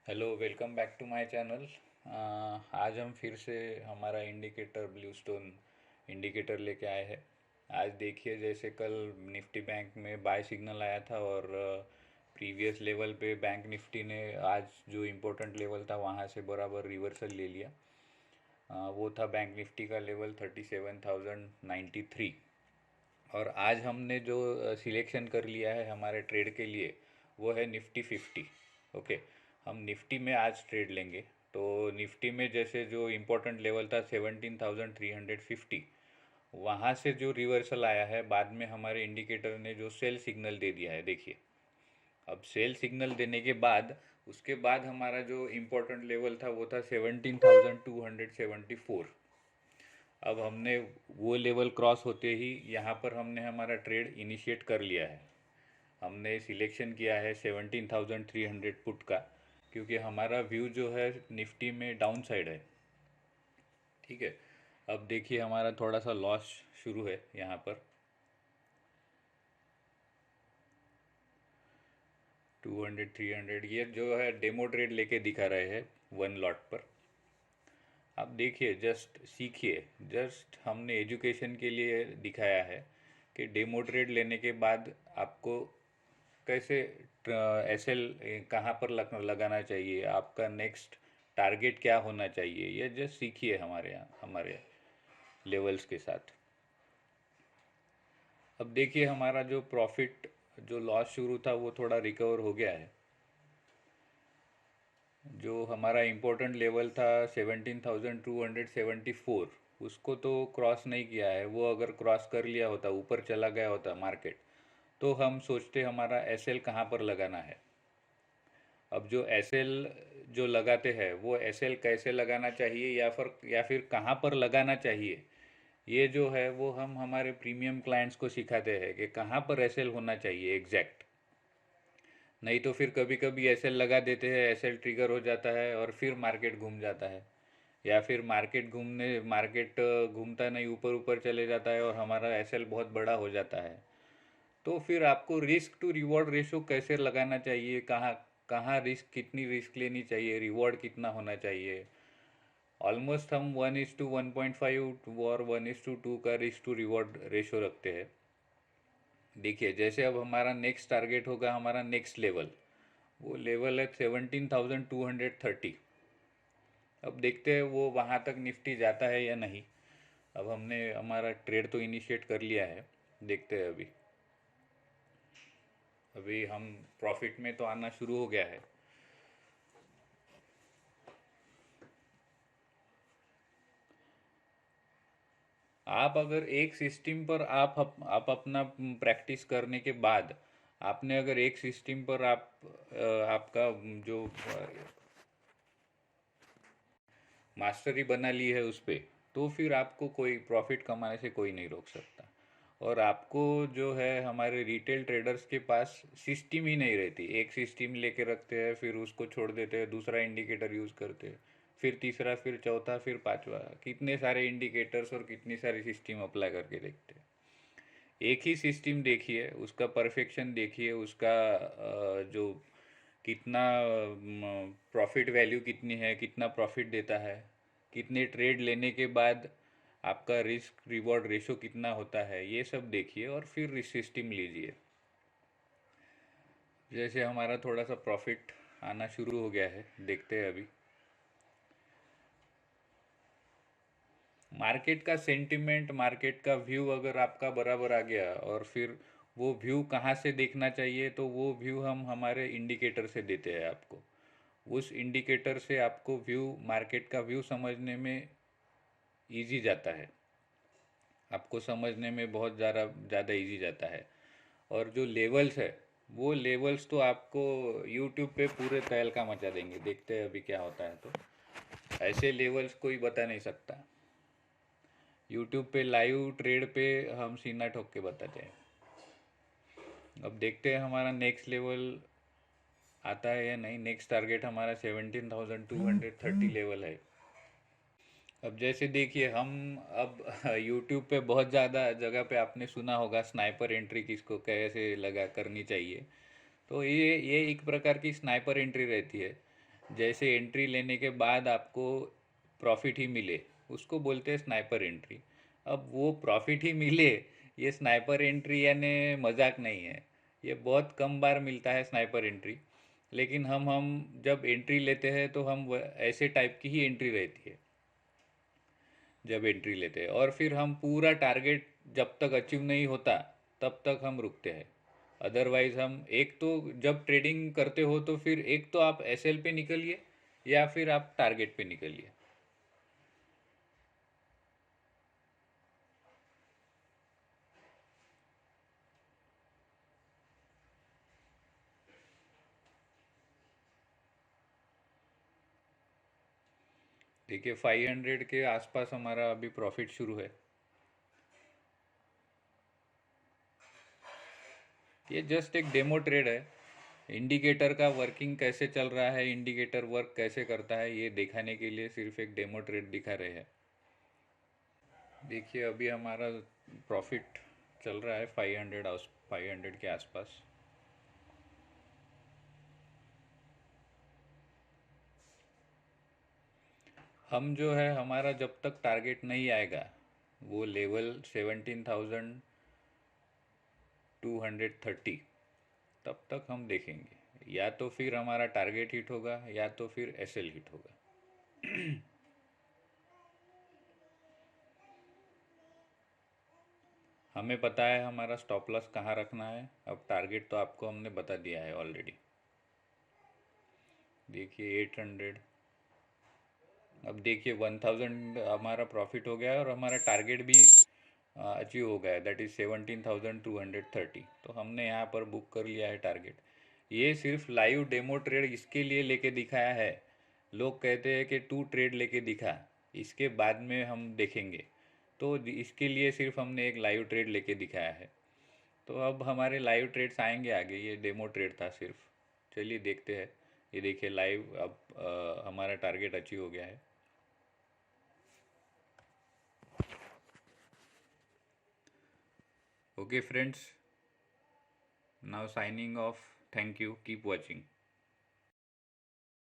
Hello, welcome back to my channel. आज हम फिर से हमारा इंडिकेटर ब्लू स्टोन इंडिकेटर लेके आए हैं। आज देखिए, जैसे कल निफ्टी बैंक में बाय सिग्नल आया था और प्रीवियस लेवल पे बैंक निफ्टी ने आज जो इम्पोर्टेंट लेवल था वहाँ से बराबर रिवर्सल ले लिया। वो था बैंक निफ्टी का लेवल 37,093। और आज हमने जो सिलेक्शन कर लिया है हमारे ट्रेड के लिए, वो है निफ्टी 50। ओके, हम निफ्टी में आज ट्रेड लेंगे। तो निफ्टी में जैसे जो इम्पोर्टेंट लेवल था 17,350, वहाँ से जो रिवर्सल आया है, बाद में हमारे इंडिकेटर ने जो सेल सिग्नल दे दिया है, देखिए। अब सेल सिग्नल देने के बाद उसके बाद हमारा जो इम्पोर्टेंट लेवल था वो था 17,274। अब हमने वो लेवल क्रॉस होते ही यहाँ पर हमने हमारा ट्रेड इनिशिएट कर लिया है। हमने सिलेक्शन किया है 17,300 पुट का, क्योंकि हमारा व्यू जो है निफ्टी में डाउन साइड है। ठीक है। अब देखिए, हमारा थोड़ा सा लॉस शुरू है यहाँ पर। 200 300 ये जो है डेमो ट्रेड लेके दिखा रहे हैं वन लॉट पर। आप देखिए, जस्ट सीखिए। जस्ट हमने एजुकेशन के लिए दिखाया है कि डेमो ट्रेड लेने के बाद आपको कैसे एसएल कहाँ पर लगाना चाहिए, आपका नेक्स्ट टारगेट क्या होना चाहिए, ये जस्ट सीखिए हमारे यहाँ हमारे लेवल्स के साथ। अब देखिए, हमारा जो प्रॉफिट जो लॉस शुरू था वो थोड़ा रिकवर हो गया है। जो हमारा इम्पोर्टेंट लेवल था 17,274, उसको तो क्रॉस नहीं किया है। वो अगर क्रॉस कर लिया होता, ऊपर चला गया होता मार्केट, तो हम सोचते हमारा एसएल कहाँ पर लगाना है। अब जो एसएल जो लगाते हैं, वो एसएल कैसे लगाना चाहिए या फिर कहाँ पर लगाना चाहिए, ये जो है वो हम हमारे प्रीमियम क्लाइंट्स को सिखाते हैं कि कहाँ पर एसएल होना चाहिए एग्जैक्ट। नहीं तो फिर कभी कभी एसएल लगा देते हैं, एसएल ट्रिगर हो जाता है और फिर मार्केट घूम जाता है। या फिर मार्केट घूमता नहीं, ऊपर ऊपर चले जाता है और हमारा एसएल बहुत बड़ा हो जाता है। तो फिर आपको रिस्क टू रिवॉर्ड रेशो कैसे लगाना चाहिए, कहाँ कहाँ रिस्क, कितनी रिस्क लेनी चाहिए, रिवॉर्ड कितना होना चाहिए। ऑलमोस्ट हम 1:1.5 और 1:2 का रिस्क टू रिवॉर्ड रेशो रखते हैं। देखिए, जैसे अब हमारा नेक्स्ट टारगेट होगा, हमारा नेक्स्ट लेवल, वो लेवल है 17,230। अब देखते हैं वो वहाँ तक निफ्टी जाता है या नहीं। अब हमने हमारा ट्रेड तो इनिशिएट कर लिया है, देखते हैं अभी। अभी हम प्रॉफिट में तो आना शुरू हो गया है। आप अगर एक सिस्टम पर आप अपना प्रैक्टिस करने के बाद, आपने अगर एक सिस्टम पर आपका जो मास्टरी बना ली है उस पे, तो फिर आपको कोई प्रॉफिट कमाने से कोई नहीं रोक सकता। और आपको जो है, हमारे रिटेल ट्रेडर्स के पास सिस्टम ही नहीं रहती। एक सिस्टम लेके रखते हैं, फिर उसको छोड़ देते हैं, दूसरा इंडिकेटर यूज़ करते हैं, फिर तीसरा, फिर चौथा, फिर पांचवा, कितने सारे इंडिकेटर्स और कितनी सारी सिस्टम अप्लाई करके देखते हैं। एक ही सिस्टम देखिए, उसका परफेक्शन देखिए, उसका जो कितना प्रॉफिट वैल्यू कितनी है, कितना प्रॉफिट देता है, कितने ट्रेड लेने के बाद आपका रिस्क रिवॉर्ड रेशो कितना होता है, ये सब देखिए और फिर सिस्टम लीजिए। जैसे हमारा थोड़ा सा प्रॉफिट आना शुरू हो गया है, देखते हैं अभी। मार्केट का सेंटिमेंट, मार्केट का व्यू अगर आपका बराबर आ गया, और फिर वो व्यू कहाँ से देखना चाहिए, तो वो व्यू हम हमारे इंडिकेटर से देते हैं आपको। उस इंडिकेटर से आपको व्यू, मार्केट का व्यू समझने में इजी जाता है। आपको समझने में बहुत ज़्यादा ज़्यादा इजी जाता है। और जो लेवल्स है, वो लेवल्स तो आपको यूट्यूब पे पूरे तहलका मचा देंगे। देखते हैं अभी क्या होता है। तो ऐसे लेवल्स कोई बता नहीं सकता। यूट्यूब पे लाइव ट्रेड पे हम सीना ठोक के बताते हैं। अब देखते हैं हमारा नेक्स्ट लेवल आता है या नहीं। नेक्स्ट टारगेट हमारा 17,230 लेवल है। अब जैसे देखिए, हम अब यूट्यूब पे बहुत ज़्यादा जगह पे आपने सुना होगा स्नाइपर एंट्री किसको कैसे लगा करनी चाहिए। तो ये एक प्रकार की स्नाइपर एंट्री रहती है। जैसे एंट्री लेने के बाद आपको प्रॉफिट ही मिले, उसको बोलते हैं स्नाइपर एंट्री। अब वो प्रॉफिट ही मिले, ये स्नाइपर एंट्री यानी मजाक नहीं है। ये बहुत कम बार मिलता है स्नाइपर एंट्री। लेकिन हम जब एंट्री लेते हैं तो ऐसे टाइप की ही एंट्री रहती है जब एंट्री लेते हैं। और फिर हम पूरा टारगेट जब तक अचीव नहीं होता तब तक हम रुकते हैं। अदरवाइज हम एक तो जब ट्रेडिंग करते हो तो फिर एक तो आप एसएल पे निकलिए या फिर आप टारगेट पे निकलिए। देखिए 500 के आसपास हमारा अभी प्रॉफिट शुरू है। ये जस्ट एक डेमो ट्रेड है। इंडिकेटर का वर्किंग कैसे चल रहा है, इंडिकेटर वर्क कैसे करता है, ये दिखाने के लिए सिर्फ एक डेमो ट्रेड दिखा रहे हैं। देखिए अभी हमारा प्रॉफिट चल रहा है 500 के आसपास। हम जो है हमारा जब तक टारगेट नहीं आएगा, वो लेवल 17,230, तब तक हम देखेंगे। या तो फिर हमारा टारगेट हिट होगा या तो फिर एसएल हिट होगा। हमें पता है हमारा स्टॉप लॉस कहाँ रखना है। अब टारगेट तो आपको हमने बता दिया है ऑलरेडी। देखिए 800। अब देखिए 1000 हमारा प्रॉफिट हो गया है और हमारा टारगेट भी अचीव हो गया है, दैट इज़ 17,230। तो हमने यहाँ पर बुक कर लिया है टारगेट। ये सिर्फ लाइव डेमो ट्रेड इसके लिए लेके दिखाया है। लोग कहते हैं कि टू ट्रेड लेके दिखा, इसके बाद में हम देखेंगे। तो इसके लिए सिर्फ हमने एक लाइव ट्रेड लेके दिखाया है। तो अब हमारे लाइव ट्रेड्स आएंगे आगे, ये डेमो ट्रेड था सिर्फ। चलिए देखते हैं। ये देखिए लाइव अब हमारा टारगेट अचीव हो गया है। Okay friends, now signing off. Thank you, keep watching.